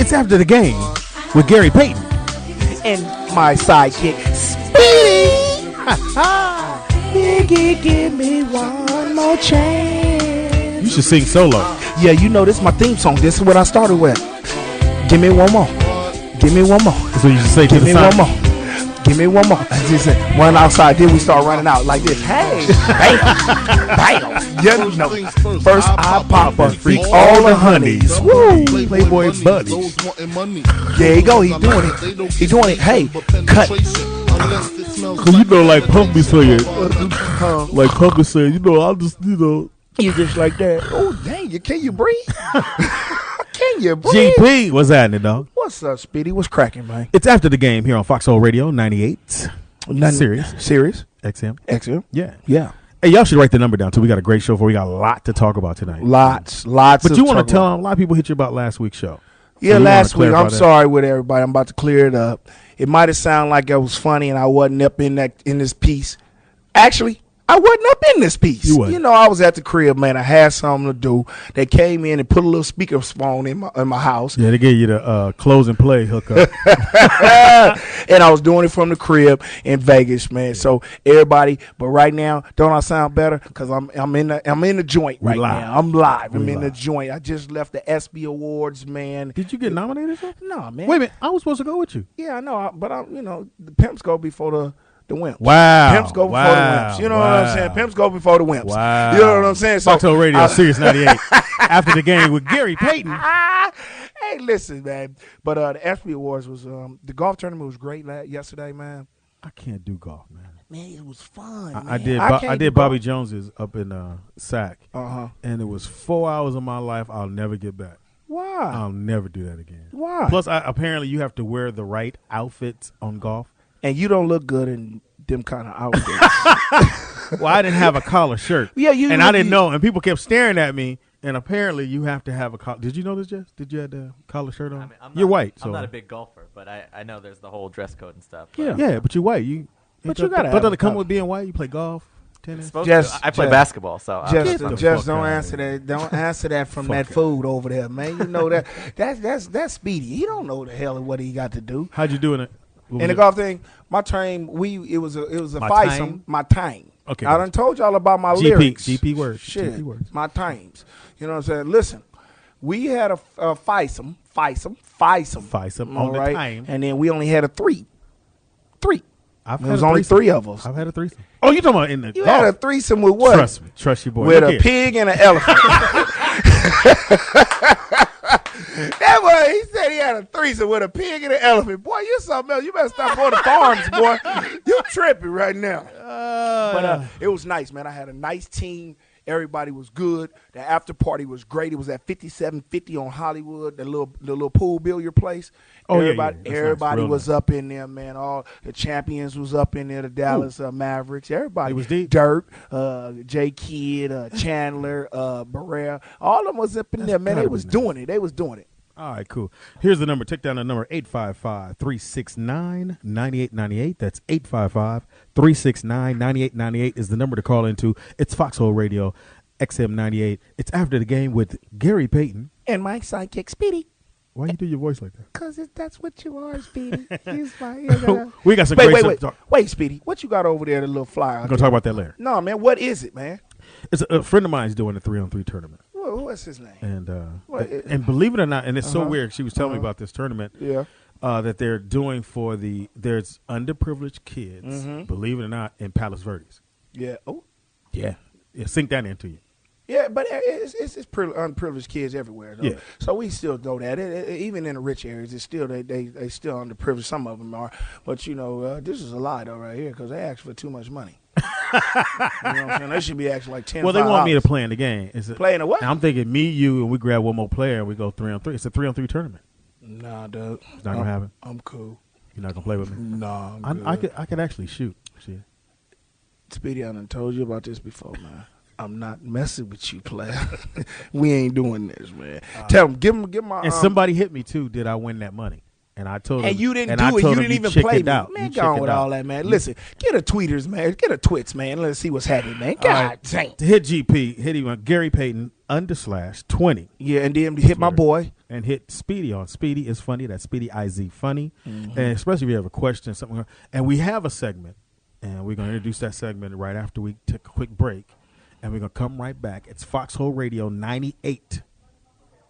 It's after the game with Gary Payton. And my sidekick, Speedy. Biggie, give me one more chance. You should sing solo. Yeah, you know, this is my theme song. This is what I started with. Give me one more. Give me one more. That's what you should say to Give the me side. one more. Give me one more. I just said, run outside. Then we start running out like this. Hey, bam, bam. You know, first I pop a freak all the honeys. Woo, Playboy buddies. There you go. He doing it. He doing it. Hey, cut. Cause you know, like Pump be saying, I'll just, You just like that. Oh, dang, can you breathe? Can you breathe? GP, what's happening, dog? What's up, Speedy? What's cracking, man? It's after the game here on Foxxhole Radio 98. Serious. XM. Yeah. Hey, y'all should write the number down too. We got a great show for. We got a lot to talk about tonight. Lots. But you want to tell them? A lot of people hit you about last week's show. Yeah, so last week. I'm sorry with everybody. I'm about to clear it up. It might have sounded like it was funny, and I wasn't up in this piece. Actually, I wasn't up in this piece. You know, I was at the crib, man. I had something to do. They came in and put a little speakerphone in my house. Yeah, they gave you the close and play hookup. And I was doing it from the crib in Vegas, man. So everybody, but right now, don't I sound better? Because I'm in the joint right now. I'm live. I'm in the joint. I just left the ESPY Awards, man. Did you get nominated? No, man. Wait a minute. I was supposed to go with you. Yeah, I know. But the pimps go before the wimps. Wow. Pimps go before the wimps. You know what I'm saying? Pimps go before the wimps. Wow. You know what I'm saying? So, Foxxhole Radio, Sirius 98. After the game with Gary Payton. Hey, listen, man. But the ESPY Awards was the golf tournament was great yesterday, man. I can't do golf, man. Man, it was fun. I did Bobby Jones's up in Sac. And it was 4 hours of my life I'll never get back. Why? I'll never do that again. Why? Plus, apparently you have to wear the right outfits on golf. And you don't look good in them kind of outfits. Well, I didn't have a collar shirt. Yeah, I didn't know. And people kept staring at me. And apparently you have to have a collar. Did you know this, Jess? Did you have the collar shirt on? You're white. So. I'm not a big golfer, but I know there's the whole dress code and stuff. Yeah, but you're white. But you gotta. But does it come with being white? You play golf, tennis. I play basketball, so just don't answer that. Don't answer that from that food over there, man. You know that's Speedy. He don't know the hell what he got to do. How'd you do in it? In the golf thing, my time it was a fivesome. My time. Okay. I done told y'all about my lyrics. GP words. Shit. GP words. My times. You know what I'm saying? Listen, we had a fivesome on the time. And then we only had a three. There was only three of us. I've had a threesome. Oh, you talking about in the You golf? had a threesome with what? Trust me. Trust your boy. With a pig and an elephant. That boy, he said he had a threesome with a pig and an elephant. Boy, you something else. You better stop going to farms, boy. You tripping right now. But it was nice, man. I had a nice team. Everybody was good. The after party was great. It was at 5750 on Hollywood, the little pool billiard place. Oh, everybody nice. was up in there, man. All the champions was up in there. The Dallas Mavericks. Everybody it was deep. Dirk, J Kidd, Chandler, Barrera. All of them was up in there, man. They was doing it. They was doing it. All right, cool. Here's the number. Take down the number 855-369-9898. That's 855-369-9898 is the number to call into. It's Foxxhole Radio, XM 98. It's after the game with Gary Payton. And my sidekick, Speedy. Why you do your voice like that? Because that's what you are, Speedy. We got some great stuff to talk. Wait, Speedy. What you got over there, the little flyer? We're going to talk about that later. No, man. What is it, man? It's a friend of mine's doing a 3-on-3 tournament. What's his name? And believe it or not, and it's so weird. She was telling me about this tournament. Yeah. That they're doing for there's underprivileged kids. Believe it or not, in Palos Verdes. Yeah. Oh. Yeah. Sink that into you. Yeah, but it's unprivileged kids everywhere, though. Yeah. So we still know that. Even in the rich areas, it's still they still underprivileged. Some of them are, but this is a lie though right here because they ask for too much money. You know what I'm saying? They should be asking like $10. Well, they want me to play in the game. Playing a what? I'm thinking me, you, and we grab one more player and we go 3-on-3. It's a 3-on-3 tournament. Nah, dude. It's not gonna happen. I'm cool. You're not gonna play with me? Nah, I could actually shoot. See? Speedy, I done told you about this before, man. I'm not messing with you, player. We ain't doing this, man. Tell him, give my. And somebody hit me too. Did I win that money? And I told him. And you didn't do it. You didn't even play me. Man, go on with all that, man. Listen, get a tweeters, man. Get a twits, man. Let's see what's happening, man. God dang. To hit GP, hit him on Gary Payton _20. Yeah, and then hit my boy. and hit Speedy on. Speedy is funny. That's Speedy IZ funny, and especially if you have a question, something. And we have a segment, and we're going to introduce that segment right after we take a quick break, and we're going to come right back. It's Foxxhole Radio 98,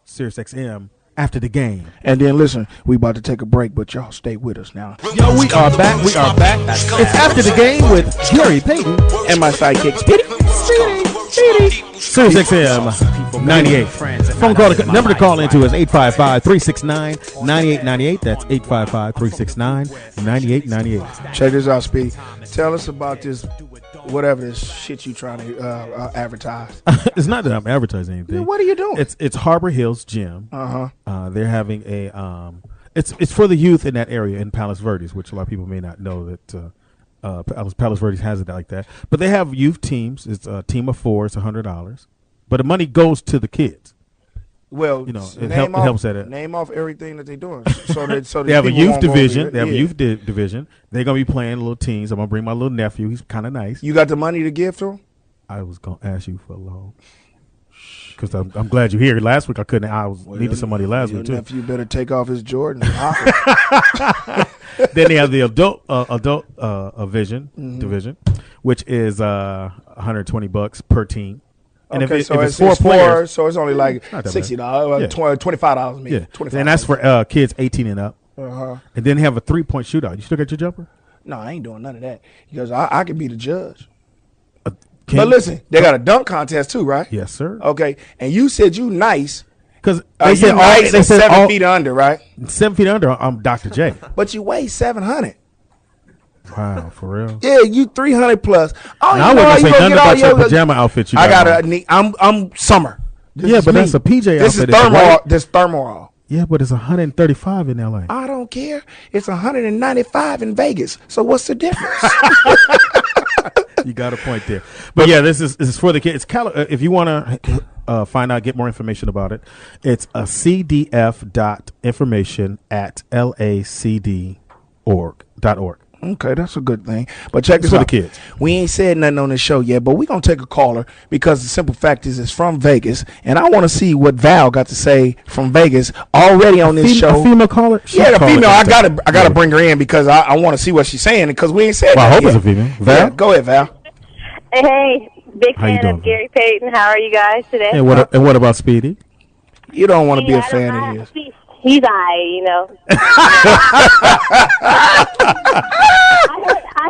Sirius XM. After the game. And then listen, we about to take a break, but y'all stay with us now. Yo, we are back. We are back. It's After the Game with Gary Payton and my sidekick Speedy. Sirius XM 98. Phone call number to call into is 855-369-9898. That's 855-369-9898. Check this out, Speedy. Tell us about this, whatever this shit you trying to advertise. It's not that I'm advertising anything. Yeah, what are you doing? It's Harbor Hills Gym. They're having a it's for the youth in that area in Palos Verdes, which a lot of people may not know that Palos Verdes has it like that. But they have youth teams. It's a team of 4. It's $100, but the money goes to the kids. Well, it helps at it. Name off everything that they're doing. So they have a youth division. They have a youth division. They're gonna be playing little teams. I'm gonna bring my little nephew. He's kind of nice. You got the money to give to him? I was gonna ask you for a loan because I'm glad you're here. Last week I couldn't. Needed some money last week too. Your nephew better take off his Jordan. Then they have the adult division, which is $120 per team. And okay, if it's four players, so it's only like $60, $25 maybe. Yeah, and that's for kids 18 and up. And then they have a 3-point shootout. You still got your jumper? No, I ain't doing none of that because I could be the judge. But listen, they got a dunk contest too, right? Yes, sir. Okay, and you said you nice because they said nice and 7 feet under, right? 7 feet under. I'm Dr. J. But you weigh 700. Wow, for real? Yeah, you 300 plus. I wouldn't say nothing about your pajama outfit. I'm summer. But that's a PJ this outfit. This is thermal. Yeah, but it's 135 in LA. I don't care. It's 195 in Vegas. So what's the difference? You got a point there. But yeah, this is for the kids. If you want to find out, get more information about it, it's a cdf.information@lacd.org. Okay, that's a good thing. But check this out. For the kids. We ain't said nothing on this show yet, but we're going to take a caller because the simple fact is it's from Vegas. And I want to see what Val got to say from Vegas already on this show. A female caller? Yeah, the female. I gotta bring her in because I want to see what she's saying because we ain't said I hope yet. it's a female. Val? Yeah, go ahead, Val. Hey, big How you fan of doing? Gary Payton. How are you guys today? And what about Speedy? You don't want to be a fan of his. He's you know. I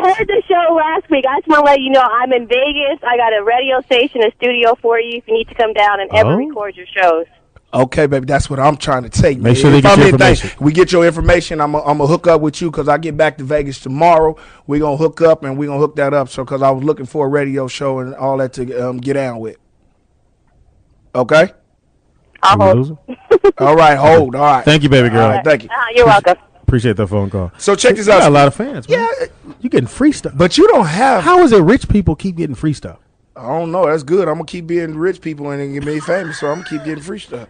heard the show last week. I just want to let you know I'm in Vegas. I got a radio station, a studio for you if you need to come down and ever record your shows. Okay, baby, that's what I'm trying to take. Make sure they get your information. We get your information. I'm gonna hook up with you because I get back to Vegas tomorrow. We're gonna hook up and we're gonna hook that up. So, because I was looking for a radio show and all that to get down with. Okay. I'll hold. All right, hold. All right. Thank you, baby girl. All right, thank you. You're welcome. Appreciate that phone call. So check this out. You got a lot of fans, man. Yeah, you getting free stuff. but you don't have. How is it rich people keep getting free stuff? I don't know. That's good. I'm gonna keep being rich people and get me famous, so I'm gonna keep getting free stuff.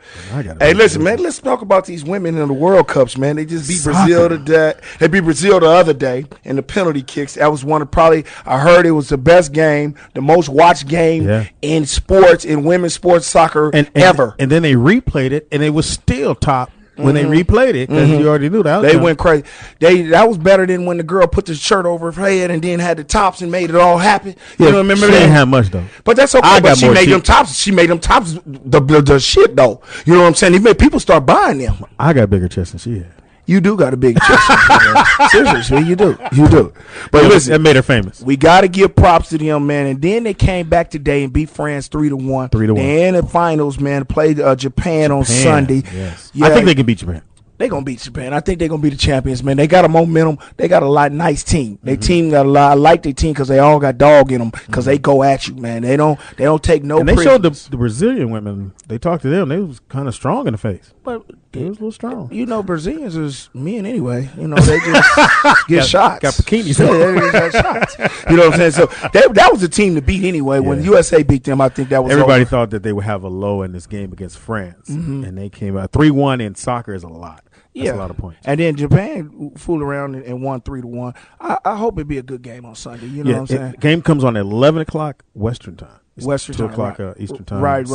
Hey, listen, man. Let's talk about these women in the World Cups, man. They just beat Brazil today. They beat Brazil the other day in the penalty kicks. That was one of I heard it was the best game, the most watched game in sports, in women's sports soccer ever. And then they replayed it, and it was still top. When they replayed it, because you already knew that. They went crazy. That was better than when the girl put the shirt over her head and then had the tops and made it all happen. You know, remember she that? Didn't have much though. But that's okay. But she made them tops. She made them tops the shit though. You know what I'm saying? He made people start buying them. I got a bigger chest than she had. You do got a big chest. Seriously, you do. You do. But listen, that made her famous. We got to give props to them, man. And then they came back today and beat France 3-1. 3-1. They're in the finals, man. Played Japan on Sunday. Yes. Yeah, I think they can beat Japan. They're going to beat Japan. I think they're going to be the champions, man. They got a momentum. They got a nice team. Their team got a lot. I like their team because they all got dog in them because they go at you, man. They don't take no And they showed the Brazilian women, they talked to them, they was kind of strong in the face. But they was a little strong. You know, Brazilians is men anyway. You know, they just get shots. Got bikinis. Yeah, they got shots. You know what I'm saying? So that was the team to beat anyway. When USA beat them, I think that was everybody over. thought that they would have a low in this game against France. And they came out 3-1 in soccer is a lot. That's a lot of points. And then Japan fooled around and won 3-1. I hope it be a good game on Sunday. You know what I'm saying? Game comes on at 11 o'clock Western time. Western 2 time, o'clock right. Eastern time. Right. So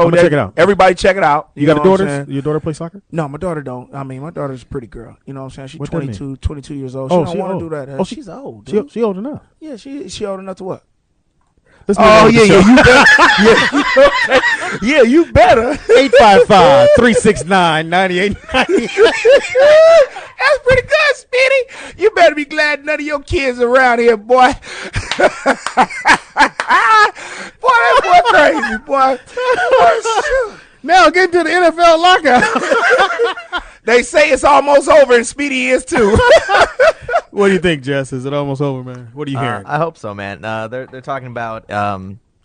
I'm gonna check it out. Everybody check it out. You got a daughter? Your daughter play soccer? No, my daughter don't. I mean, my daughter's a pretty girl. You know what I'm saying? She's What that 22 years old. Oh, She she don't want old. to do that. Oh, She's old. Dude. She old enough. Yeah, she old enough to what? Let's move Oh on to the yeah, show. yeah, you better. 855-369-9898. That's pretty good, Speedy. You better be glad none of your kids around here, boy. Boy, that boy crazy, boy. Oh, Now get to the NFL lockout. they say it's almost over, and Speedy is too. What do you think, Jess? Is it almost over, man? What are you hearing? I hope so, man. They're talking about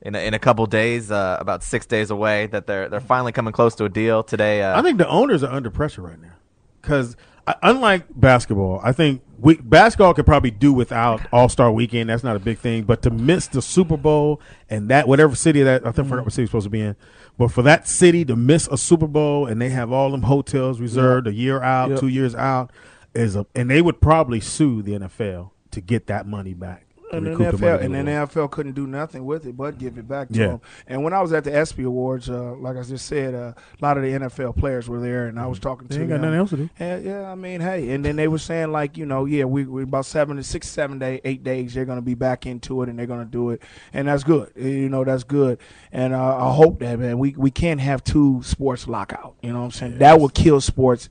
in a couple days, about 6 days away, that they're finally coming close to a deal today. I think the owners are under pressure right now because unlike basketball, I think basketball could probably do without All-Star Weekend. That's not a big thing, but to miss the Super Bowl and that whatever city that I forgot what city it's supposed to be in, but for that city to miss a Super Bowl and they have all them hotels reserved a year out, 2 years out, and they would probably sue the NFL to get that money back. And the NFL couldn't do nothing with it but give it back to them. And when I was at the ESPY Awards, like I just said, a lot of the NFL players were there, and I was talking to them. They ain't got nothing else to do. Yeah, I mean, hey, and then they were saying like, we about 8 days, they're going to be back into it, and they're going to do it, and that's good. That's good. And I hope that, man, we can't have 2 sports lockout. You know what I'm saying? That would kill sports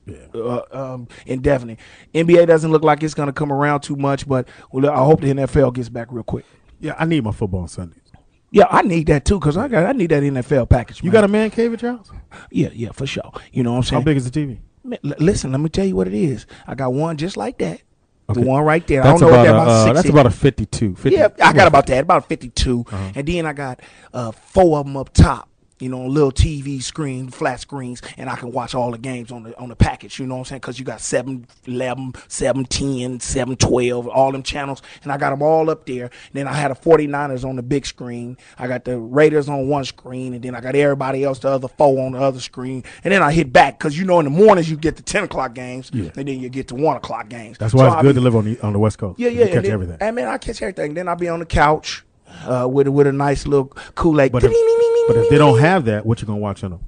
indefinitely. NBA doesn't look like it's going to come around too much, but I hope the NFL gets back real quick. Yeah, I need my football on Sundays. Yeah, I need that too because I need that NFL package. You got a man cave at your house? Yeah, for sure. You know what I'm saying? How big is the TV? Man, listen, let me tell you what it is. I got one just like that. Okay. The one right there. That's I don't know about what that about 60. that's about a 52. 50, yeah, I got about that, about 52. Uh-huh. And then I got 4 of them up top. Little TV screen, flat screens, and I can watch all the games on the package, you know what I'm saying? Because you got 711, 710, 712, all them channels, and I got them all up there. And then I had the 49ers on the big screen. I got the Raiders on one screen, and then I got everybody else, the other 4 on the other screen. And then I hit back because, in the mornings you get the 10 o'clock games, and then you get the 1 o'clock games. That's why it's good to live on the West Coast. Yeah. You catch everything. I mean, I catch everything. Then I'll be on the couch with a nice little Kool-Aid. But if they don't have that, what you gonna watch on them?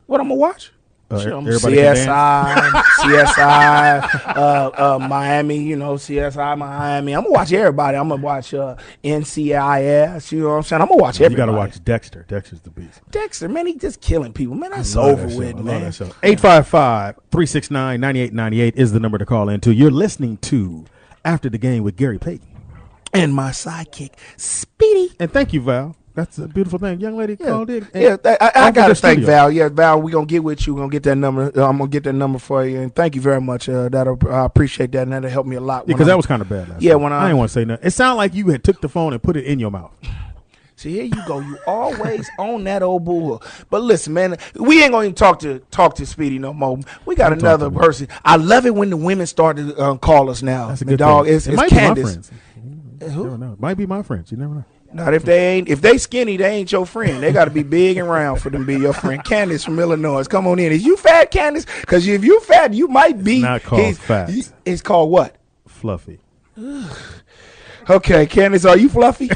What I'm gonna watch? Everybody CSI, Miami. CSI Miami. I'm gonna watch everybody. I'm gonna watch NCIS. You know what I'm saying? I'm gonna watch everybody. You gotta watch Dexter. Dexter's the beast. Dexter, man, he just killing people. Man, that's over with, man. 855-369-9898 is the number to call into. You're listening to After the Game with Gary Payton and my sidekick Speedy. And thank you, Val. That's a beautiful thing. Young lady called in. I got to thank Val. Yeah, Val, we're going to get with you. We're going to get that number. I'm going to get that number for you. And thank you very much. I appreciate that. And that'll help me a lot. Because that was kind of bad last time. I didn't want to say nothing. It sounded like you had took the phone and put it in your mouth. See, here you go. You always on that old bull. But listen, man, we ain't going to talk to Speedy no more. We got another person. I love it when the women start to call us now. That's a good dog. thing. It's might Candace. be my friends. You never know. It might be my friends. You never know. Not if they skinny, they ain't your friend. They got to be big and round for them to be your friend. Candace from Illinois, come on in. Is you fat, Candace? Because if you fat, you might be. It's not called fat. It's called what? Fluffy. Okay, Candace, are you fluffy?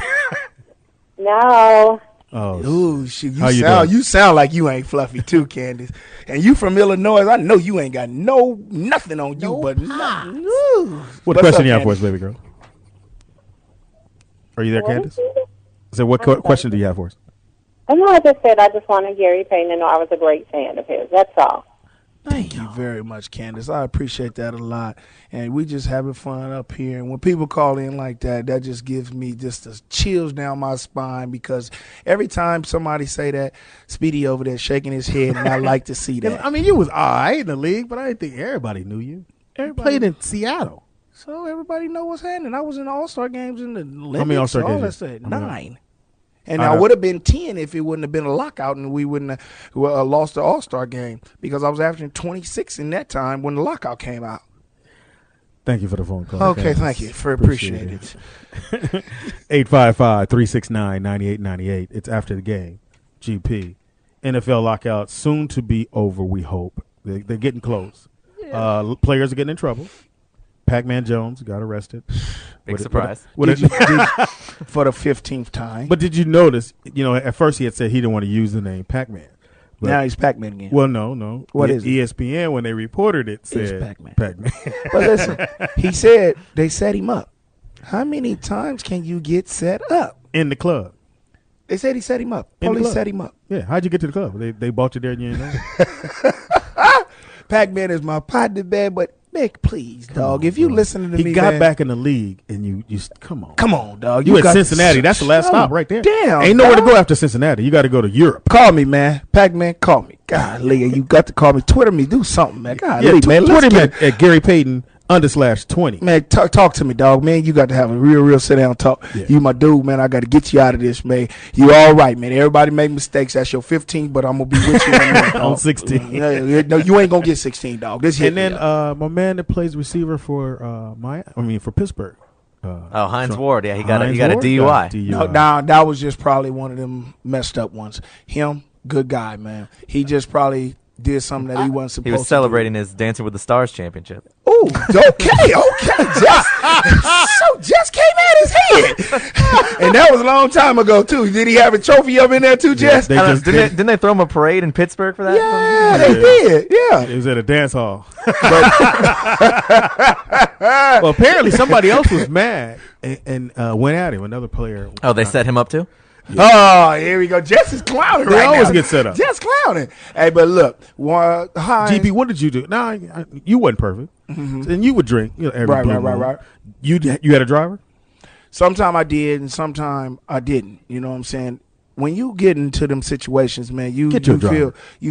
No. Oh, ooh, shit, you sound like you ain't fluffy too, Candace. And you from Illinois? I know you ain't got nothing on you, but nothing. What question you have for us, baby girl? Are you there, Candace? So what question do you have for us? I know I just said I just wanted Gary Payton to know I was a great fan of his. That's all. Thank you very much, Candace. I appreciate that a lot. And we just having fun up here. And when people call in like that, that just gives me just the chills down my spine because every time somebody say that, Speedy over there shaking his head, and I like to see that. I mean, you was all right in the league, but I didn't think everybody knew you. Everybody played in Seattle. So everybody know what's happening. I was in the All-Star games in the Olympics. How many All-Star games? 9. And I would have been 10 if it wouldn't have been a lockout and we wouldn't have lost the All-Star game because I was averaging 26 in that time when the lockout came out. Thank you for the phone call. Okay, thank you. Appreciate it. 855-369-9898. It's After the Game. GP. NFL lockout soon to be over, we hope. They're getting close. Yeah. Players are getting in trouble. Pacman Jones got arrested. Big surprise. for the 15th time. But did you notice, at first he had said he didn't want to use the name Pacman. Now he's Pacman again. Well, no. What is it? ESPN, when they reported it, said It's Pacman. Pacman. But listen, he said they set him up. How many times can you get set up? In the club. They said he set him up. In the Police club. set him up. Yeah, how'd you get to the club? They bought you there and you didn't know? Pacman is my partner, man, but Nick, please, dog. If you listening to me, he got man, back in the league, and you come on. Come on, dog. You at got Cincinnati. That's the last stop right there. Damn. Ain't nowhere to dog. go after Cincinnati. You got to go to Europe. Call me, man. Pacman, call me. Golly, you got to call me. Twitter me. Do something, man. Golly, Yeah, man. Let's Twitter get him at Gary Payton _20. Man, talk to me, dog. Man, you got to have a real sit down talk. Yeah. You my dude, man. I got to get you out of this, man. You all right, man. Everybody make mistakes. That's your 15, but I'm going to be with you in a minute, dog. On 16. No, you ain't going to get 16, dog. This hit And then me up. my man that plays receiver for for Pittsburgh. Hines Trump. Ward. Yeah, he got a Ward DUI. No, that was just probably one of them messed up ones. Him, good guy, man. He just probably did something that he wasn't supposed to He was celebrating his Dancing with the Stars championship. Oh, okay. Jess came at his head. And that was a long time ago, too. Did he have a trophy up in there, too, Jess? Didn't they throw him a parade in Pittsburgh for that? Yeah, they did. Yeah. It was at a dance hall. Well, apparently somebody else was mad and went at him. Another player. Oh, they set him up too? Oh, here we go. Jess is clowning They right now. always get set up. Jess clowning. Hey, but look, Hines. GP, what did you do? No, you wasn't perfect. And you would drink. Every Right. You had a driver? Sometime I did, and sometime I didn't. You know what I'm saying? When you get into them situations, man, you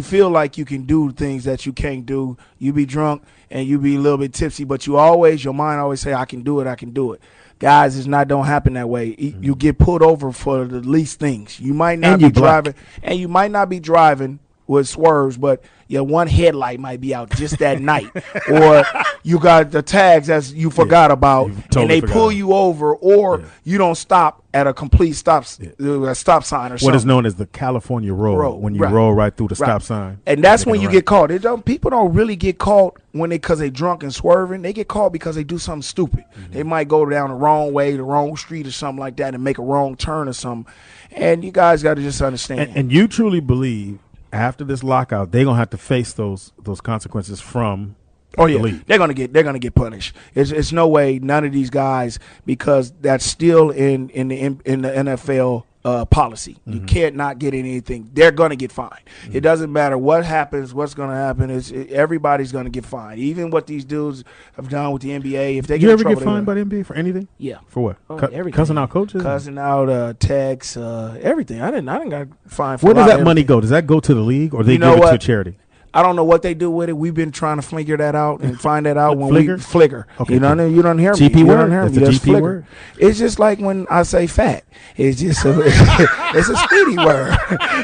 feel like you can do things that you can't do. You be drunk and you be a little bit tipsy, but your mind always say, I can do it. Guys, don't happen that way. You get pulled over for the least things. You might not be driving, and you might not be driving with swerves, but your one headlight might be out just that night, or you got the tags as you forgot about, and they pull you over, or you don't stop at a complete stop sign or something. What is known as the California roll, when you roll right through the stop sign. And that's when you get caught. People don't really get caught because they drunk and swerving. They get caught because they do something stupid. They might go down the wrong way, the wrong street or something like that, and make a wrong turn or something. And you guys got to just understand. And you truly believe after this lockout, they're gonna have to face those consequences from. Oh yeah, they're gonna get punished. It's no way none of these guys, because that's still in the NFL policy. You can't not get anything. They're gonna get fined. It doesn't matter what happens. What's gonna happen is everybody's gonna get fined. Even what these dudes have done with the NBA. If they you ever get fined by the NBA for anything? Yeah. For what? Everything. Cussing out coaches? Cussing out tax, everything. I didn't got fined for. Where does that money go? Does that go to the league, or they give it to a charity? I don't know what they do with it. We've been trying to figure that out and find that out when Flicker? we flicker. Okay, you don't hear me. GP You word? don't hear That's me. a That's GP flicker. word? It's just like when I say fat. It's just it's a speedy word.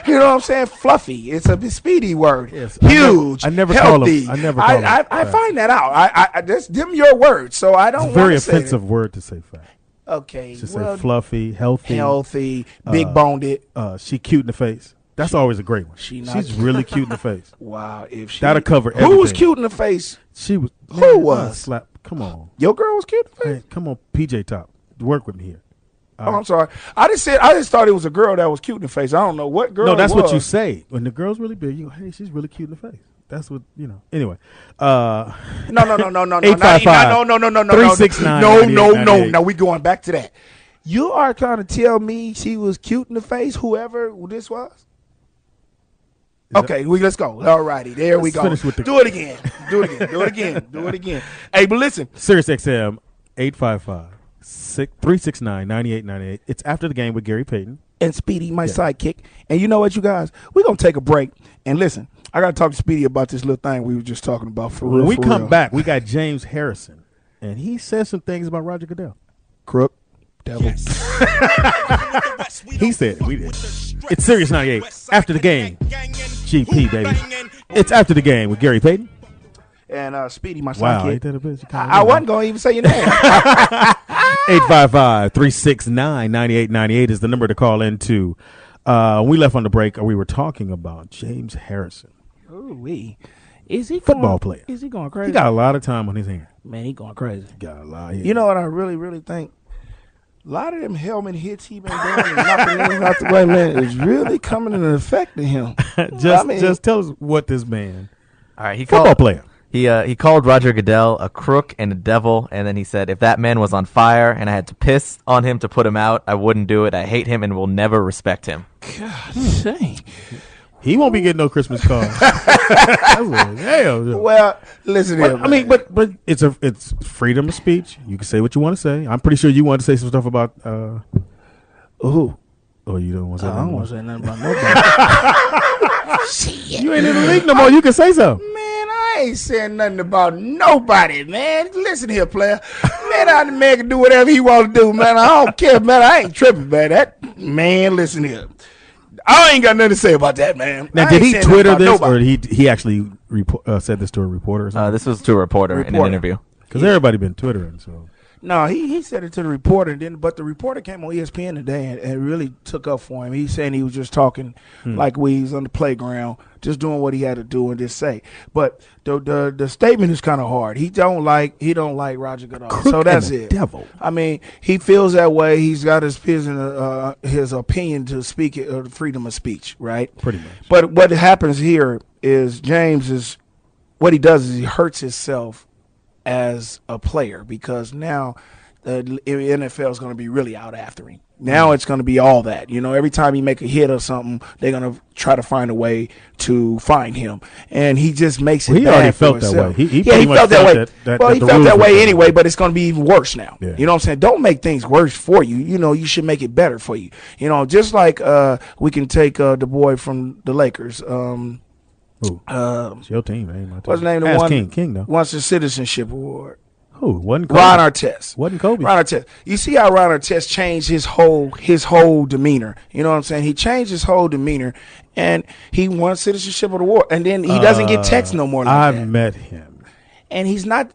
You know what I'm saying? Fluffy. It's a speedy word. Yes, Huge. I never healthy. call them. I find that out. I that's them your words. So I don't. It's a very say offensive that. word to say fat. Okay. To say fluffy, healthy, big boned. She cute in the face. That's always a great one. She's really cute in the face. Wow, if she that'll cover everything. Who was cute in the face? She was. Who was? Come on. Your girl was cute in the face. Hey, come on, PJ Top. Work with me here. I'm sorry. I just thought it was a girl that was cute in the face. I don't know what girl. No, that's it was. what you say. When the girl's really big, you go, hey, she's really cute in the face. That's what Anyway, no. 855 no. 369 No. Now we going back to that. You are trying to tell me she was cute in the face, whoever this was? Okay, let's go. All righty, there we go. Do it again. Do it again. Hey, but listen. Sirius XM 855-369-9898. It's after the game with Gary Payton. And Speedy, my sidekick. And you know what, you guys? We're going to take a break. And listen, I got to talk to Speedy about this little thing we were just talking about for real. When we come back, we got James Harrison. And he said some things about Roger Goodell. Crook. Devil. He said we did. It's Sirius 98. After the game. GP, baby. It's after the game with Gary Payton. And Speedy, my wow, sidekick. Ain't that a bitch? I wasn't going to even say your name. 855-369-9898 is the number to call into. We left on the break, we were talking about James Harrison. Ooh-wee. Is he football player? Is he going crazy? He got a lot of time on his hands. Man, he going crazy. Got a lot. You know what I really, really think? A lot of them helmet hits he been doing and knocking them out the way, man, is really coming into effect to him. just tell us what this man, All right, football player. He called Roger Goodell a crook and a devil, and then he said, if that man was on fire and I had to piss on him to put him out, I wouldn't do it. I hate him and will never respect him. God dang. He won't be getting no Christmas cards. Well, listen here. I mean, but it's freedom of speech. You can say what you want to say. I'm pretty sure you want to say some stuff about who? Oh, you don't want to say I nothing don't more. want to say nothing about nobody. You ain't in the league no more. You can say something. Man, I ain't saying nothing about nobody, man. Listen here, player. Man, the man can do whatever he want to do, man. I don't care, man. I ain't tripping, man. Man, listen here. I ain't got nothing to say about that, man. Now, did he Twitter this, or he actually said this to a reporter or something? This was to a reporter in an interview. Because everybody been Twittering, so. No, he said it to the reporter, but the reporter came on ESPN today and really took up for him. He's saying he was just talking like we was on the playground, just doing what he had to do and just say. But the statement is kind of hard. He don't like Roger Goodell, so that's it. Devil. I mean, he feels that way. He's got his opinion to speak freedom of speech, right? Pretty much. But what happens here is what he does is he hurts himself as a player, because now the NFL is going to be really out after him. Now it's going to be all that. Every time he make a hit or something, they're going to try to find a way to find him. And he just makes it he bad already for felt that himself. way. He felt that way. He felt that way anyway, but it's going to be even worse now. Yeah. You know what I'm saying? Don't make things worse for you. You should make it better for you. Just like we can take the boy from the Lakers. It's your team, man. My team. What's his name? The Ask one King though. wants the citizenship award. Who? Wasn't Kobe? Ron Artest. Wasn't Kobe? Ron Artest. You see how Ron Artest changed his whole demeanor. You know what I'm saying? He changed his whole demeanor, and he won citizenship award. And then he doesn't get text no more. Like I that. met him, and he's not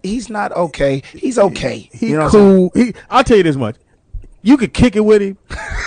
okay. He's okay. He cool. I'll tell you this much. You could kick it with him,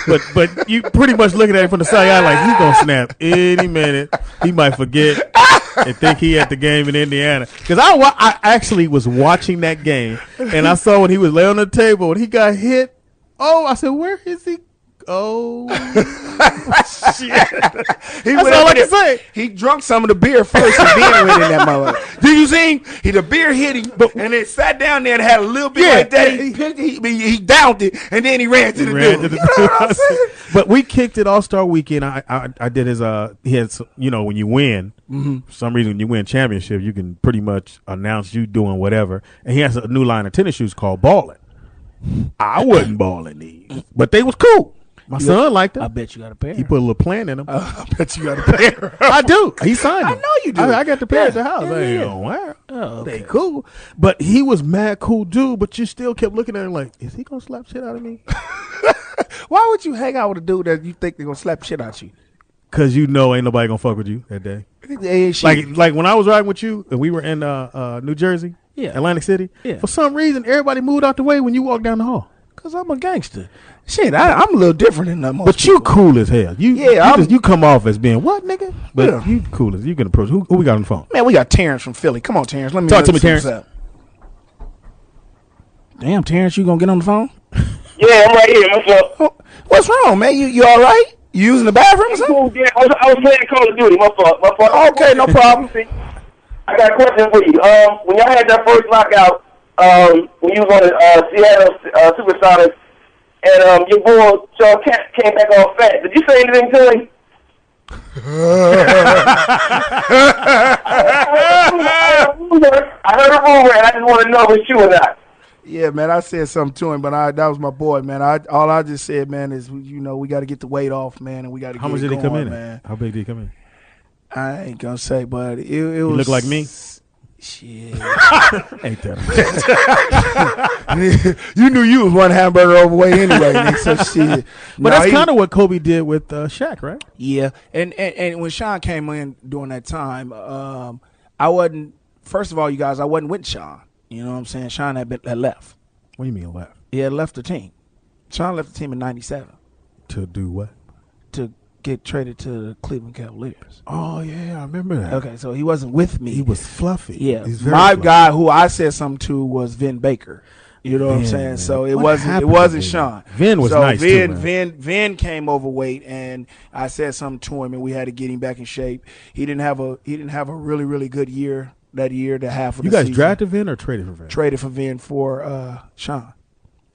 but you pretty much looking at him from the side like he gonna snap any minute. He might forget and think he at the game in Indiana. Because I actually was watching that game, and I saw when he was laying on the table and he got hit. Oh, I said, where is he? Oh, shit. That's all I can say. He drunk some of the beer first and then went in that motherfucker. Did you see him? The beer hit him, and then sat down there and had a little bit like that. He downed it, and then he ran to the dude. You know what I'm saying? But we kicked it All-Star Weekend. I did his, he had, when you win, for some reason, when you win championship, you can pretty much announce you doing whatever. And he has a new line of tennis shoes called Ballin'. I wasn't balling these, but they was cool. My son liked them. I bet you got a pair. He put a little plan in them. I bet you got a pair. I do. He signed them. I know you do. I got the pair at the house. They don't wear. They cool. But he was mad cool dude, but you still kept looking at him like, is he going to slap shit out of me? Why would you hang out with a dude that you think they're going to slap shit out you? Because ain't nobody going to fuck with you that day. Like when I was riding with you and we were in New Jersey, Atlantic City, for some reason, everybody moved out the way when you walked down the hall. Because I'm a gangster. Shit, I'm a little different than that. But you cool as hell. You come off as being what, nigga? But you cool as you can approach. Who we got on the phone? Man, we got Terrence from Philly. Come on, Terrence. Let me talk to me, Terrence. Damn, Terrence, you gonna get on the phone? Yeah, I'm right here. What's up? What's wrong, man? You all right? You using the bathroom or something? Cool, yeah, I was playing Call of Duty. My fault. Okay, no problem. I got a question for you. When y'all had that first lockout, when you was on the Seattle Supersonics, and your boy Sean came back all fat, did you say anything to him? I heard a rumor, and I just want to know if it's true or not. Yeah, man, I said something to him, but that was my boy, man. All I just said, man, is we got to get the weight off, man, and we got to. How much did he come in, man? How big did he come in? I ain't gonna say, but it was. You look like me. Shit. Ain't that? You knew you was one hamburger overweight anyway, Nick, so shit. But that's kind of what Kobe did with Shaq, right? Yeah, and when Sean came in during that time, I wasn't. First of all, you guys, I wasn't with Sean. You know what I'm saying? Sean had left. What do you mean left? He had left the team. Sean left the team in '97. To do what? To get traded to the Cleveland Cavaliers. Oh, yeah, I remember that. Okay, so he wasn't with me. He was fluffy. Yeah. He's very My fluffy. guy who I said something to was Vin Baker. You know what I'm saying? Man. So it What wasn't happened to Vin? Sean. Vin was so nice too, Vin came overweight, and I said something to him, and we had to get him back in shape. He didn't have a really, really good year that year, the half of You the guys season. drafted Vin or traded for Vin? Traded for Vin for Sean.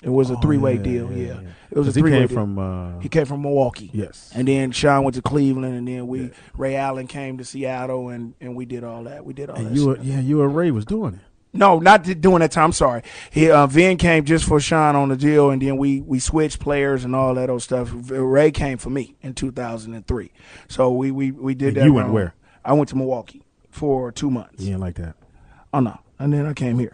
It was a three-way deal. Yeah. It was a 'Cause he three-way came deal. from He came from Milwaukee. yes. And then Sean went to Cleveland, and then Ray Allen came to Seattle, and we did all that. We did all And that. you shit. you and Ray was doing it. No, not doing that time. I'm sorry. Vin came just for Sean on the deal, and then we switched players and all that old stuff. Ray came for me in 2003. So we did And that. you went run. where? I went to Milwaukee for 2 months. You didn't like that. Oh, no. And then I came here.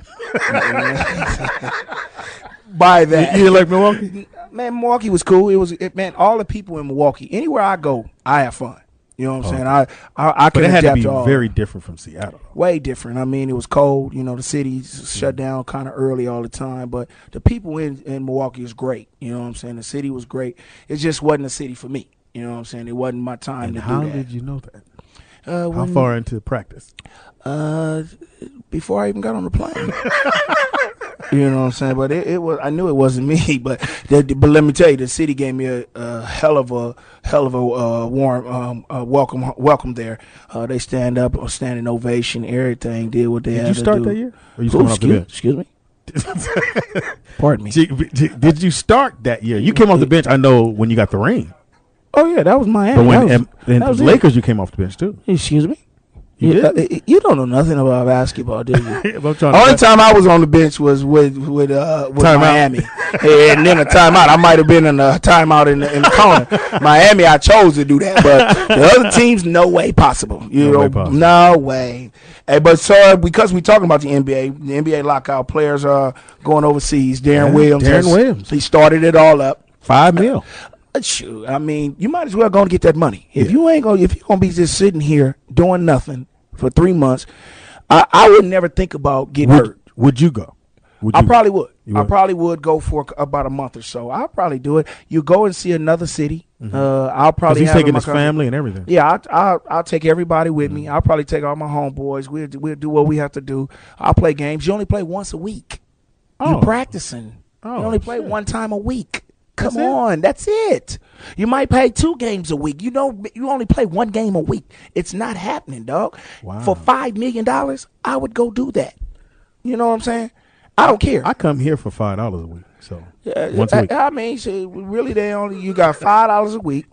By that. You didn't like Milwaukee? Man, Milwaukee was cool. Man, all the people in Milwaukee, anywhere I go, I have fun. You know what I'm saying? I But can it had to adapt be to all. very different from Seattle. Way different. I mean, it was cold. You know, the city's shut down kind of early all the time. But the people in Milwaukee is great. You know what I'm saying? The city was great. It just wasn't a city for me. You know what I'm saying? It wasn't my time And to how do that. did you know that? How How far into practice? Before I even got on the plane. You know what I'm saying? But it was. I knew it wasn't me. But let me tell you, the city gave me a hell of a warm welcome there. They standing ovation, everything. Did what they had to do. Did you start that year? Or you coming off the bench? Excuse me. Pardon me. Did you start that year? You came off the bench. I know when you got the ring. Oh yeah, that was Miami. But when that was the Lakers, you came off the bench too. Excuse me. You You don't know nothing about basketball, do you? I'm trying to- Only time I was on the bench was with Miami, and then a timeout. I might have been in a timeout in the corner. Miami, I chose to do that, but the other teams, no way possible. No way. Hey, but sir, because we're talking about the NBA lockout, players are going overseas. Darren Williams, he started it all up. $5 million. Shoot, I mean, you might as well go and get that money. If you're gonna be just sitting here doing nothing for 3 months, I would never think about getting hurt. Would you go? I probably would. You I would? probably would go for about a month or so. I'll probably do it. You go and see another city. I'll Because probably he's have taking my his family and everything. Yeah, I'll take everybody with me. I'll probably take all my homeboys. We'll do what we have to do. I'll play games. You only play once a week. You're practicing. You only play one time a week. Come on, that's it. You might play 2 games a week. You only play 1 game a week. It's not happening, dog. Wow. For $5 million, I would go do that. You know what I'm saying? I don't care. I come here for $5 a week. So once a week. I mean, shit, really, you got $5 a week.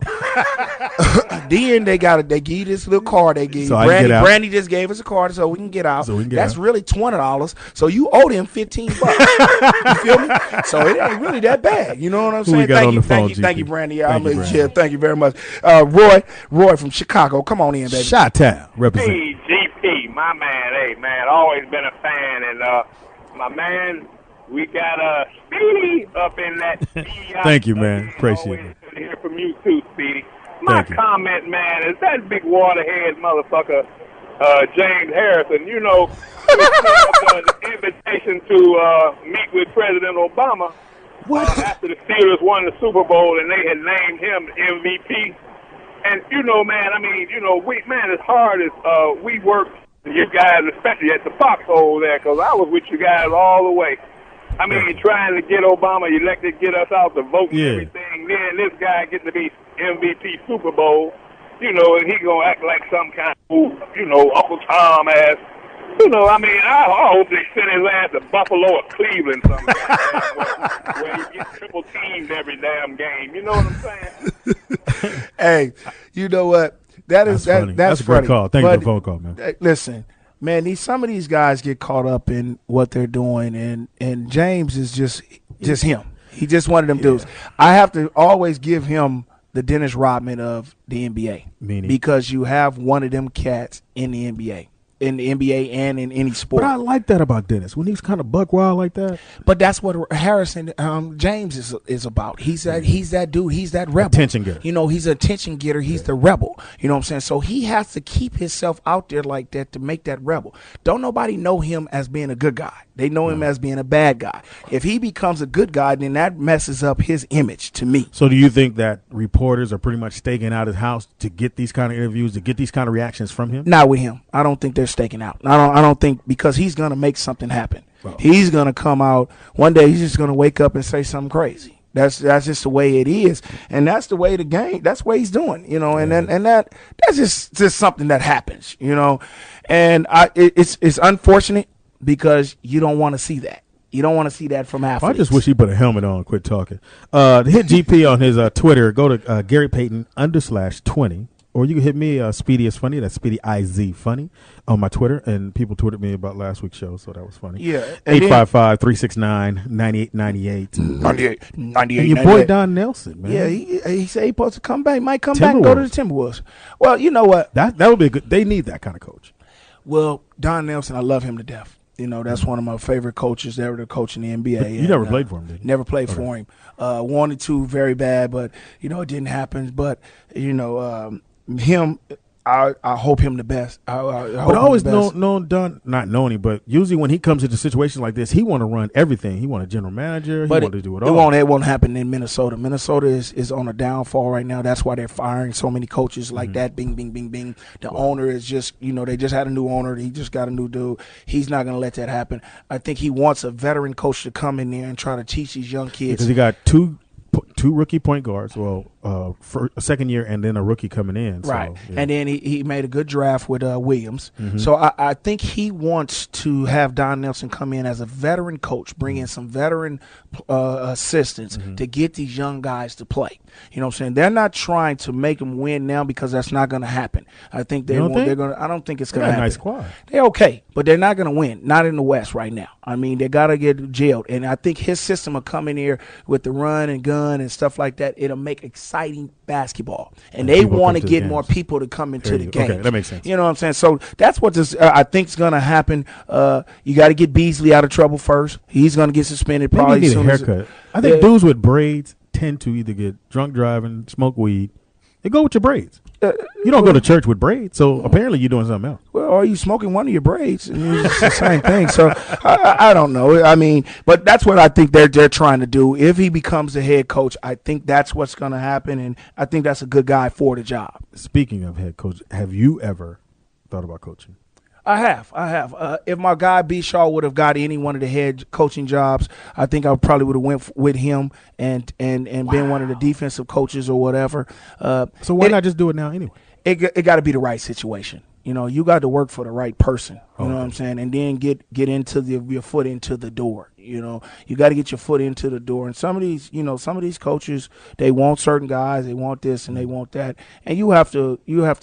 Then they give you this little card they give you. So I can get out. Brandy just gave us a card so we can get out. So we can get That's out. really $20. So you owe them $15. You feel me? So it ain't really that bad. You know what I'm Who saying? we got on the phone, Thank you, GP? Brandy. Thank you, Brandy. Thank you very much. Roy from Chicago. Come on in, baby. Chi-Town represent. Hey, GP, my man. Hey, man, always been a fan. And my man, we got Speedy up in that. Thank you, man. Appreciate it. Good to hear from you, too, Speedy. My Thank you. comment, man, is that big waterhead motherfucker, James Harrison, he sent the invitation to meet with President Obama after the Steelers won the Super Bowl and they had named him MVP. And, man, I mean, as hard as we worked, you guys, especially at the Foxxhole there, because I was with you guys all the way. I mean, trying to get Obama elected, get us out the vote and everything. Then this guy getting to be MVP Super Bowl, and he going to act like some kind of, Uncle Tom ass. I mean, I hope they send his ass to Buffalo or Cleveland sometime, where he gets triple teamed every damn game. You know what I'm saying? Hey, you know what? That's funny. That's a great funny. call. Thank you for But, the phone call, man. Listen, man, some of these guys get caught up in what they're doing, and James is just him. He just one of them dudes. I have to always give him the Dennis Rodman of the NBA. Meaning? Because you have one of them cats in the NBA. In the NBA and in any sport. But I like that about Dennis. When he's kind of buck wild like that. But that's what Harrison James is about. He's that dude. He's that rebel. Attention getter. He's an attention getter. He's the rebel. You know what I'm saying? So he has to keep himself out there like that to make that rebel. Don't nobody know him as being a good guy. They know him as being a bad guy. If he becomes a good guy, then that messes up his image to me. So do you think that reporters are pretty much staking out his house to get these kind of interviews, to get these kind of reactions from him? Not with him. I don't think they're staking out. I don't think, because he's gonna make something happen. He's going to come out one day. He's just going to wake up and say something crazy. That's just the way it is, and that's the way the game. That's what he's doing, you know. And that's just something that happens, you know. And it's unfortunate because you don't want to see that. You don't want to see that from athletes. I just wish he put a helmet on and quit talking. To hit GP on his Twitter, go to Gary Payton _20. Or you can hit me, Speedy is funny. That's Speedy IZ funny on my Twitter. And people tweeted me about last week's show, so that was funny. Yeah. 855-369-9898. 98. And your boy Don Nelson, man. Yeah, he said he's supposed to come back. He might come back and go to the Timberwolves. Well, you know what? That would be good. They need that kind of coach. Well, Don Nelson, I love him to death. You know, that's one of my favorite coaches ever to coach in the NBA. But you never played for him, did you? Never played for him. Wanted to very bad, but, you know, it didn't happen. But, you know, him, I hope him the best. I always known Don, not knowing him, but usually when he comes into situations like this, he want to run everything. He want a general manager. He want to do it all. It won't happen in Minnesota. Minnesota is on a downfall right now. That's why they're firing so many coaches like that. Bing, bing, bing, bing. The owner is just, you know, they just had a new owner. He just got a new dude. He's not going to let that happen. I think he wants a veteran coach to come in there and try to teach these young kids. Because he got two rookie point guards, for a second year and then a rookie coming in. Right. So, yeah. And then he made a good draft with Williams. So I think he wants to have Don Nelson come in as a veteran coach, bring in some veteran assistants to get these young guys to play. You know what I'm saying? They're not trying to make them win now because that's not going to happen. I think they're going to. I don't think it's going to happen. Nice squad. They're okay, but they're not going to win. Not in the West right now. I mean, they got to get jailed. And I think his system will come in here with the run and gun and stuff like that. It'll make exciting basketball, and they want to get more people to come into the game. Okay, that makes sense. You know what I'm saying? So that's what this I think is going to happen. You got to get Beasley out of trouble first. He's going to get suspended probably. Maybe he need a haircut. I think dudes with braids tend to either get drunk driving, smoke weed. They go with your braids. You don't go to church with braids, so apparently you're doing something else. Well, are you smoking one of your braids? It's the same thing. So I don't know. I mean, but that's what I think they're trying to do. If he becomes the head coach, I think that's what's going to happen, and I think that's a good guy for the job. Speaking of head coach, have you ever thought about coaching? I have. If my guy B. Shaw would have got any one of the head coaching jobs, I think I probably would have went with him and been one of the defensive coaches or whatever. So why not just do it now anyway? It got to be the right situation. You know, you got to work for the right person. You know what I'm saying? And then get into your foot into the door. You know, you got to get your foot into the door. And some of these coaches, they want certain guys, they want this and they want that, and you have to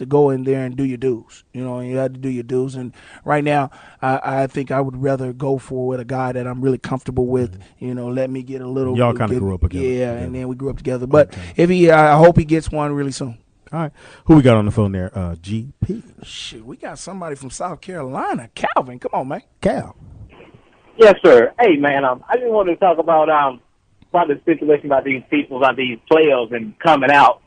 go in there and do your dues. You know, you have to do your dues. And right now, I think I would rather go with a guy that I'm really comfortable with. You know, let me get a little. Y'all kind of grew up together. Yeah, and then we grew up together. But I hope he gets one really soon. All right. Who we got on the phone there? GP. Shit, we got somebody from South Carolina. Calvin, come on, man. Cal. Yes, sir. Hey, man, I just wanted to talk about the situation about these people, about these players and coming out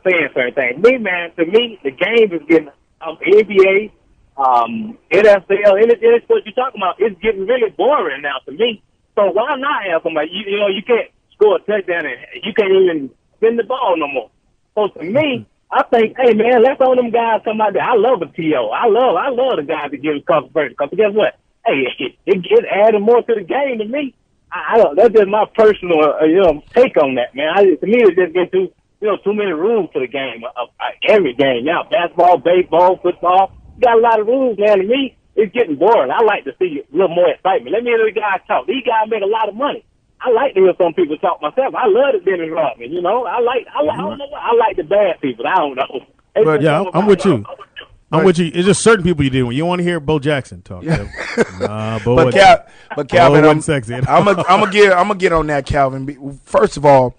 saying certain things. To me, the game is getting NBA, NFL, any sport you're talking about, it's getting really boring now to me. So why not have somebody, you can't score a touchdown and you can't even spin the ball no more. So to me, I think, hey, man, let's all them guys come out there. I love a T.O. I love the guys that give us controversy. Because guess what? Hey, it added more to the game to me. That's just my personal, take on that, man. To me, it just gets too many rules to the game. Every game, basketball, baseball, football, you got a lot of rules, man. To me, it's getting boring. I like to see a little more excitement. Let me hear the guys talk. These guys make a lot of money. I like to hear some people talk myself. I love the Dennis Rodman, I don't know why. I like the bad people. I don't know. But yeah, I'm with you. I'm with you. It's just certain people you do. When you want to hear Bo Jackson talk. Yeah. But Calvin, I'm sexy. I'm gonna get on that, Calvin. First of all,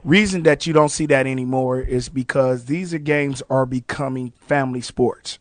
reason that you don't see that anymore is because these games are becoming family sports.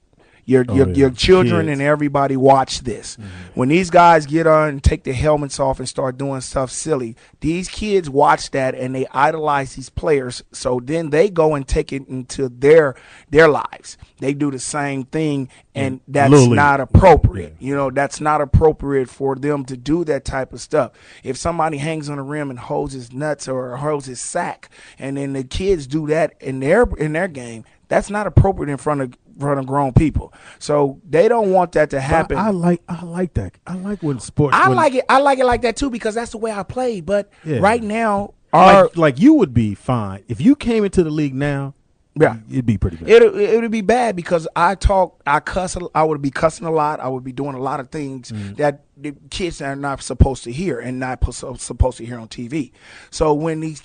Your children and everybody watch this. Mm-hmm. When these guys get on and take their helmets off and start doing stuff silly, these kids watch that and they idolize these players. So then they go and take it into their lives. They do the same thing, and that's not appropriate. Yeah. That's not appropriate for them to do that type of stuff. If somebody hangs on the rim and holds his nuts or holds his sack, and then the kids do that in their game, that's not appropriate in front front of grown people. So they don't want that to happen. I like that. I like when sports. I like it like that too because that's the way I play. But right now, like you would be fine if you came into the league now. Yeah, it'd be pretty bad. It would be bad because I cuss. I would be cussing a lot. I would be doing a lot of things that the kids are not supposed to hear and not supposed to hear on TV. So when these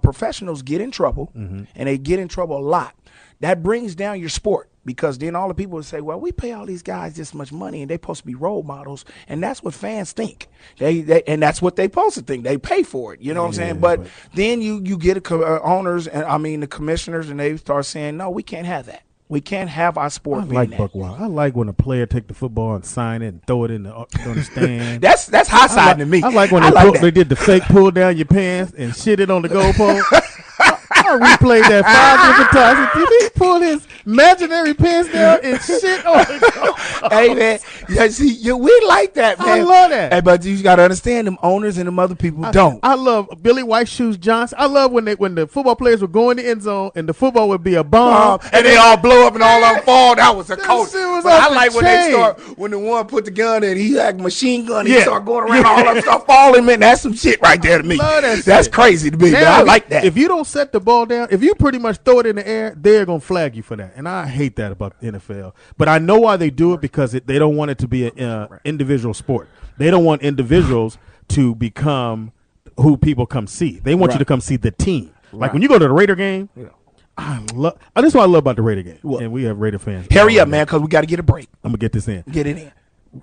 professionals get in trouble, and they get in trouble a lot, that brings down your sport. Because then all the people would say, well, we pay all these guys this much money and they're supposed to be role models. And that's what fans think. And that's what they're supposed to think. They pay for it. You know what I'm saying? But then you get owners and the commissioners and they start saying, no, we can't have that. We can't have our sport being that. I like when a player take the football and sign it and throw it in the stand. That's high side to me. I like when they did the fake pull down your pants and shit it on the goalpost. I replayed that 5 different times. Did he pull his imaginary pants down and shit on the goalpost? Hey, man. We like that, man. I love that. Hey, but you got to understand them owners and them other people don't. I love Billy White Shoes Johnson. I love when the football players would go in the end zone and the football would be a bomb. And they all blow up and all of them fall. That was a coach. But I like when they start, when the one put the gun in, he like machine gun, he start going around, all that stuff falling, man. That's some shit right there to me. That's crazy to me, man. I like that. If you don't set the ball down, if you pretty much throw it in the air, they're going to flag you for that. And I hate that about the NFL. But I know why they do it because they don't want it to be an individual sport. They don't want individuals to become who people come see. They want you to come see the team. Like when you go to the Raider game, this is what I love about the Raider game. And we have Raider fans. Hurry up, man, because we got to get a break. I'm going to get this in. Get it in.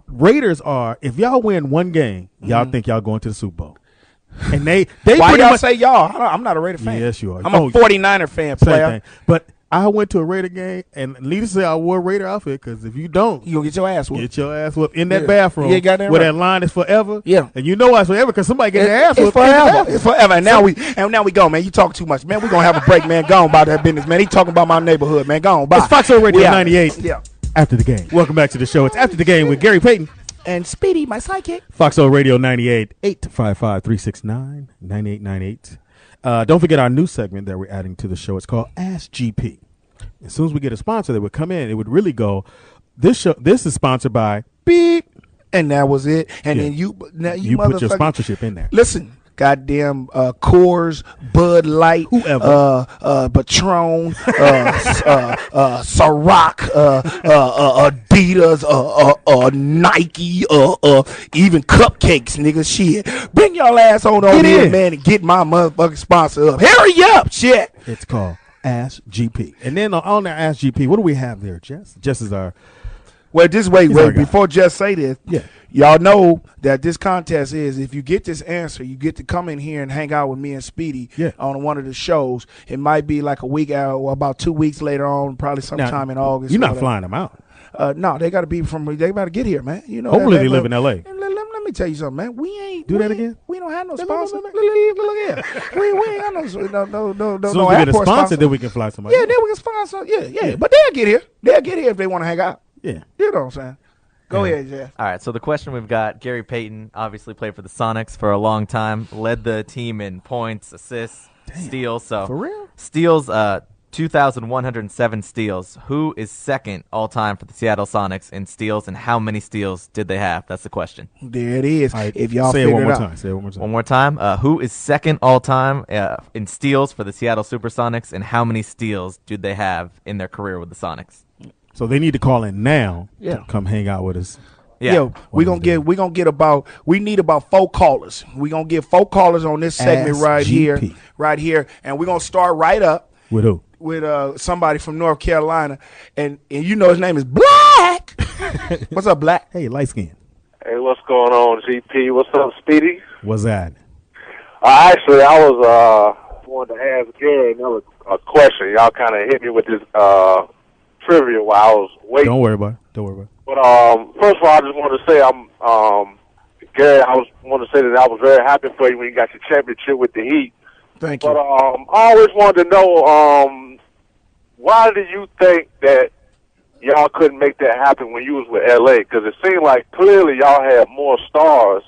Raiders are, if y'all win one game, y'all think y'all going to the Super Bowl. And they why y'all say y'all? I'm not a Raider fan. Yes, you are. I'm a 49er fan, player. Same thing. But I went to a Raider game, and needless to say, I wore a Raider outfit because if you don't, you'll get your ass whooped. Get your ass whooped in that bathroom where that line is forever. Yeah. And you know why it's forever because somebody get their ass whooped. It's forever. And now we go, man. You talk too much, man. We're going to have a break, man. Go on about that business, man. He talking about my neighborhood, man. Go on, bye. It's Foxxhole Radio 98. Yeah. After the game. Welcome back to the show. It's After the Game with Gary Payton. And Speedy, my sidekick. Foxxhole Radio 98, 855-369-9898. Don't forget our new segment that we're adding to the show. It's called Ask GP. As soon as we get a sponsor that would come in, it would really go, this is sponsored by Beep. And that was it. And then you put your sponsorship in there. Listen. Goddamn Coors, Bud Light, whoever, Patron, Ciroc, Adidas, Nike, even cupcakes, nigga. Shit, bring y'all ass on over here, man, and get my motherfucking sponsor up. Hurry up, shit. It's called Ask GP, and then on our Ask GP, what do we have there, Jess? Jess is our. Well, this way, before Jess say this, y'all know that this contest is, if you get this answer, you get to come in here and hang out with me and Speedy on one of the shows. It might be like a week out or about 2 weeks later on, probably sometime in August. You're not flying them out. No, they got to be they got to get here, man. You know. Hopefully they live in L.A. Let me tell you something, man. We ain't do that again. We don't have no sponsor. Look here. We ain't got no so we get a sponsor, then we can fly somebody. Yeah, then we can sponsor. Yeah. But they'll get here. They'll get here if they want to hang out. Yeah. You know what I'm saying? Go ahead, Jeff. All right, so the question we've got, Gary Payton obviously played for the Sonics for a long time, led the team in points, assists, steals. So for real? Steals, 2,107 steals. Who is second all-time for the Seattle Sonics in steals, and how many steals did they have? That's the question. There it is. Right, if y'all say figure it one more out. time. Say it one more time. One more time. Who is second all-time in steals for the Seattle Supersonics, and how many steals did they have in their career with the Sonics? So they need to call in now to come hang out with us. Yeah. Yo, we need about 4 callers. We're gonna get 4 callers on this segment right here, and we're gonna start right up with who? With somebody from North Carolina, and you know his name is Black. What's up, Black? Hey, light skin. Hey, what's going on, GP? What's up, Speedy? What's that? Actually, I was wanted to ask Gary another question. Y'all kind of hit me with this trivia while I was waiting. Don't worry about it. But first of all, I just want to say Gary, I want to say that I was very happy for you when you got your championship with the Heat. Thank you. But I always wanted to know why do you think that y'all couldn't make that happen when you was with LA? Because it seemed like clearly y'all had more stars.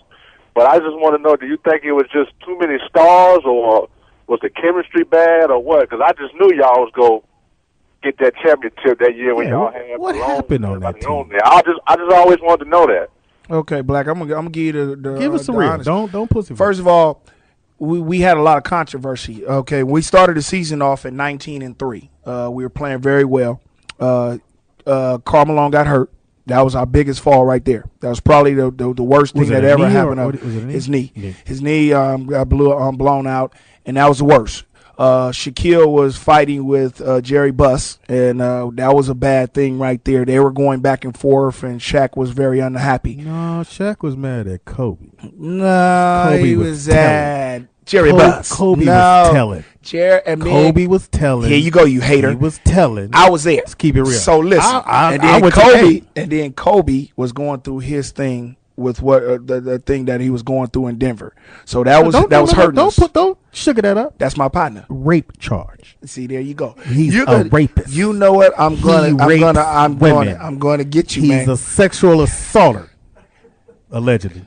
But I just want to know, do you think it was just too many stars, or was the chemistry bad, or what? Because I just knew y'all was go get that championship that year when y'all had what happened on that team? There. I just always wanted to know that. Okay, Black. I'm gonna give you the give us the real. honest. Don't pussy. First of all, we had a lot of controversy. Okay, we started the season off at 19-3. We were playing very well. Karl Malone got hurt. That was our biggest fall right there. That was probably the worst thing that ever happened. His knee. His knee got blown out, and that was the worst. Shaquille was fighting with Jerry Buss, and that was a bad thing right there. They were going back and forth, and Shaq was very unhappy. No, Shaq was mad at Kobe. No, Kobe he was at Jerry Buss. Kobe was telling. Kobe was telling. Here you go, you hater. He was telling. I was there. Let's keep it real. So listen, and then Kobe was going through his thing with what the thing that he was going through in Denver. So that was hurting us. Don't sugar that up. That's my partner. Rape charge. See, there you go. He's a rapist. You know what? I'm going to get you, man. He's a sexual assaulter. Allegedly.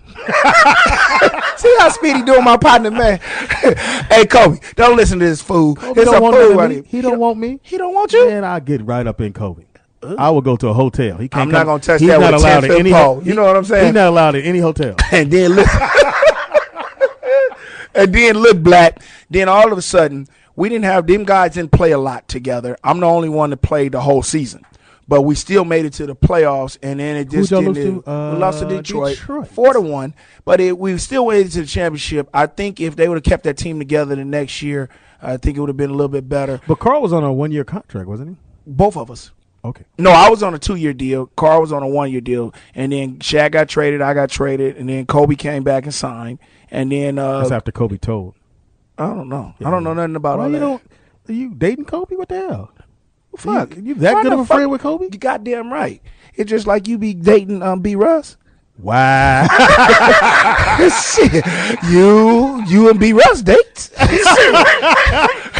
See how Speedy doing my partner, man. Hey, Kobe, don't listen to this fool. Kobe It's a fool right here. He don't want me. He don't want you? Man, I'll get right up in Kobe. I will go to a hotel. He can't I'm not going to touch that with a 10-foot pole. You know what I'm saying? He's not allowed in any hotel. And then look. And then look, Black. Then all of a sudden, we didn't have them guys didn't play a lot together. I'm the only one that played the whole season. But we still made it to the playoffs, and then it just didn't. We lost to Detroit 4-1. But we still made it to the championship. I think if they would have kept that team together the next year, I think it would have been a little bit better. But Karl was on a 1-year contract, wasn't he? Both of us. Okay. No, I was on a 2-year deal. Karl was on a 1-year deal, and then Shaq got traded. I got traded, and then Kobe came back and signed, and then that's after Kobe told. I don't know. Yeah. I don't know nothing about all that. Are you dating Kobe? What the hell? Fuck. You that good of a friend with Kobe? You goddamn right. It's just like you be dating B. Russ. Wow. Shit. You and B. Russ date.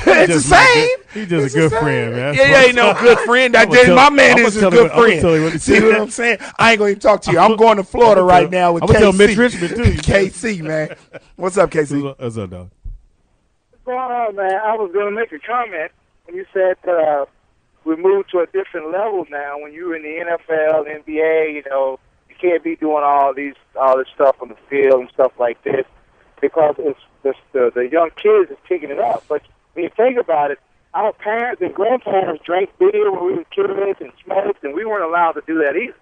It's the same. He's just a good friend, man. Yeah, ain't no good friend. My man is a good friend. See what I'm saying? I ain't going to even talk to you. I'm going to Florida right now with KC. I'm going to tell Mitch Richmond, too. KC, man. What's up, KC? What's up, dog? What's going on, man? I was going to make a comment when you said we moved to a different level now. When you're in the NFL, NBA, you can't be doing all this stuff on the field and stuff like this because it's the young kids is picking it up. But when you think about it, our parents and grandparents drank beer when we were kids and smoked, and we weren't allowed to do that either.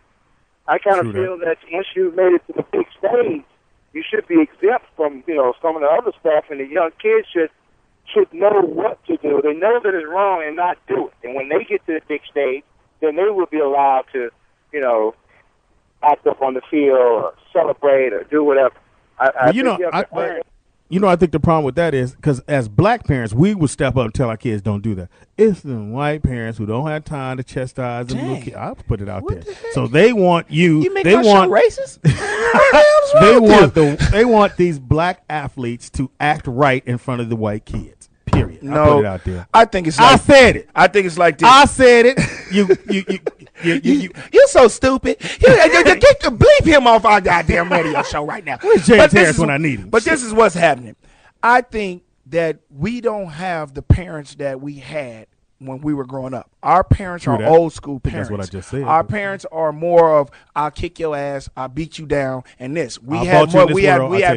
I kind of feel that once you made it to the big stage, you should be exempt from some of the other stuff, and the young kids should know what to do. They know that it's wrong and not do it. And when they get to the big stage, then they will be allowed to, act up on the field or celebrate or do whatever. I think the problem with that is because as black parents, we would step up and tell our kids don't do that. It's the white parents who don't have time to chastise them little kids. I'll put it out there. So they want you. You make us racist? They want these black athletes to act right in front of the white kids. Period. No, I put it out there. I think it's. I said it. I think it's like this. I said it. You're so stupid. Get to bleep him off our goddamn radio show right now. Where's James Harris when I need him? But this is what's happening. I think that we don't have the parents that we had when we were growing up. Our parents are old school parents. That's what I just said. Our parents are more of I'll kick your ass, I'll beat you down, and this. We had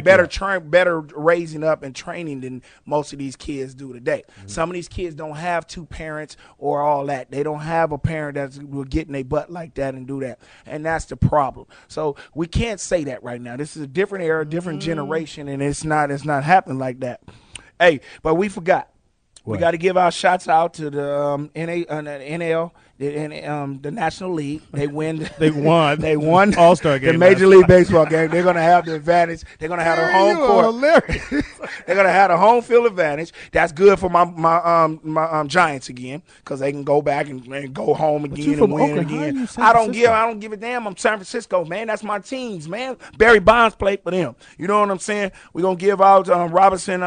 better raising up and training than most of these kids do today. Mm-hmm. Some of these kids don't have two parents or all that. They don't have a parent that's getting their butt like that and do that. And that's the problem. So we can't say that right now. This is a different era, different generation, and it's not happening like that. Hey, but we forgot. What? We got to give our shots out to the NL, the National League. They won. They won All-Star game. The Major League Baseball game. They're going to have the advantage. They're going to have the home court. They're going to have the home field advantage. That's good for my Giants again because they can go back and go home again and win again. I don't give a damn. I'm San Francisco, man. That's my teams, man. Barry Bonds played for them. You know what I'm saying? We're going to give out Robinson,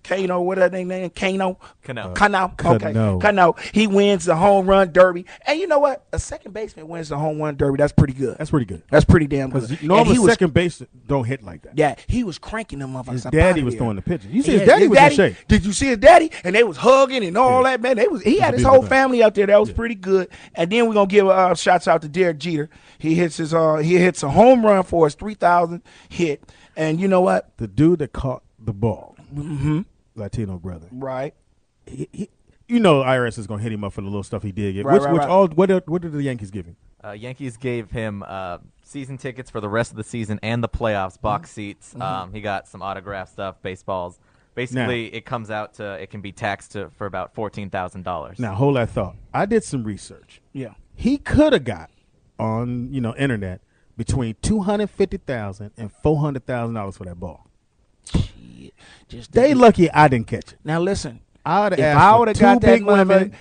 Kano, what are they name? Kano. Okay. Kano. He wins the home run derby. And you know what? A second baseman wins the home run derby. That's pretty good. That's pretty good. That's pretty damn good. Because normally second base don't hit like that. Yeah, he was cranking them motherfuckers. His up daddy outta was there. throwing the pitches. You see his daddy was in shape. Did you see his daddy? And they was hugging and all that, man. He had his whole family out there. That was pretty good. And then we're gonna give shouts out to Derek Jeter. He hits a home run for his 3,000 hit. And you know what? The dude that caught the ball, Latino brother, right? He IRS is gonna hit him up for the little stuff he did get. Right. What did the Yankees give him? Yankees gave him season tickets for the rest of the season and the playoffs, box seats. He got some autograph stuff, baseballs. Basically, it comes out to it can be taxed for about $14,000. Now hold that thought. I did some research. Yeah, he could have got on internet between $250,000 and $400,000 for that ball. Shit. They lucky I didn't catch it. Now listen. If I would have got that women,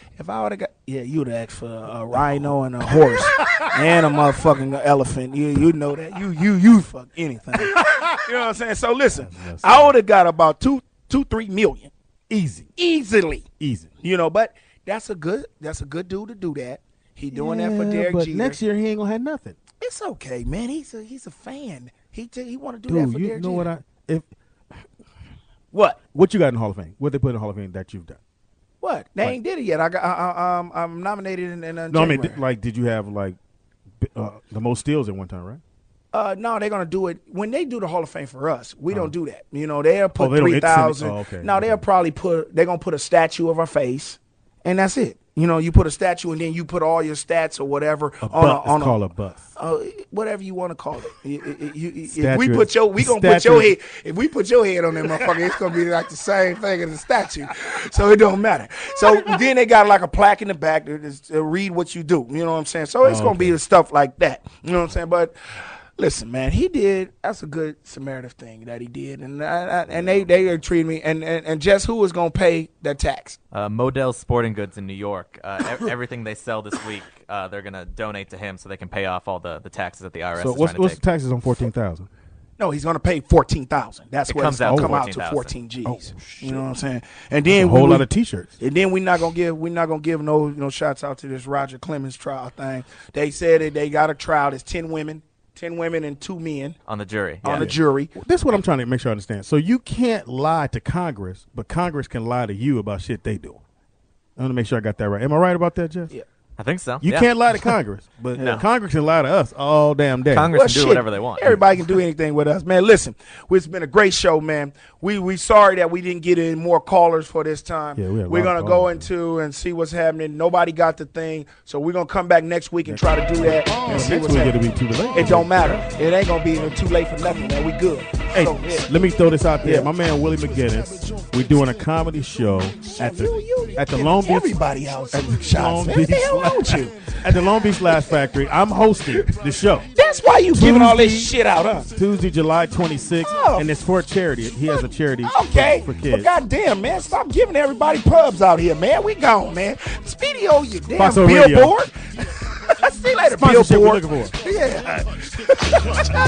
you would have asked for a rhino and a horse and a motherfucking elephant. You know that. You fuck anything. You know what I'm saying? So listen, I would have got about 3 million. Easily. But that's a good dude to do that. He doing that for Derek Jeter. Next year he ain't gonna have nothing. It's okay, man. He's a fan. He want to do that for Derek Jeter. You know what? What you got in the Hall of Fame? What they put in the Hall of Fame that you've done? What? They ain't did it yet. I'm nominated in No, January. I mean, did you have the most steals at one time, right? No, they're gonna do it when they do the Hall of Fame for us. We don't do that. They'll put 3,000. Okay. No, they'll probably they're gonna put a statue of our face, and that's it. You put a statue and then you put all your stats or whatever It's called a bust. Whatever you want to call it. If we put your head. If we put your head on that motherfucker, it's gonna be like the same thing as a statue. So it don't matter. So then they got like a plaque in the back to read what you do. You know what I'm saying? So it's gonna be the stuff like that. You know what I'm saying? But listen, man, that's a good Samaritan thing that he did, and they treated me. And just who is gonna pay that tax? Modell's Sporting Goods in New York. Everything they sell this week, they're gonna donate to him so they can pay off all the taxes that the IRS. So what's the taxes on 14,000? No, he's gonna pay 14,000. That's what it's gonna come out to 14 G's. Oh, you know what I'm saying? And then a whole lot of T-shirts. And then we're not gonna give no shouts out to this Roger Clemens trial thing. They said that they got a trial. There's 10 women and 2 men on the jury. On the jury. This is what I'm trying to make sure I understand. So you can't lie to Congress, but Congress can lie to you about shit they do. I want to make sure I got that right. Am I right about that, Jeff? Yeah. I think so. You can't lie to Congress, but Congress can lie to us all damn day. Congress can do whatever they want. Everybody can do anything with us, man. Listen, it's been a great show, man. We sorry that we didn't get any more callers for this time. Yeah, we're gonna go into and see what's happening. Nobody got the thing, so we're gonna come back next week and try to do that. And see what's happening. It'll be too late. It don't matter. It ain't gonna be too late for nothing, man. We good. Hey, let me throw this out there. My man Willie McGinnis, we're doing a comedy show at the Long Beach. Everybody else at the Long Beach. What the hell wrong with you? At the Long Beach Laugh Factory. I'm hosting the show. That's why you giving all this shit out, huh? Tuesday, July 26th, and it's for charity. He has a charity for kids. But goddamn, man, stop giving everybody pubs out here, man. We gone, man. Speedy, oh, you damn Foxxhole billboard. See you later, billboard. Yeah.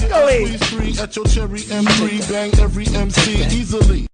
Go ahead. At your cherry M3, bang every MC easily.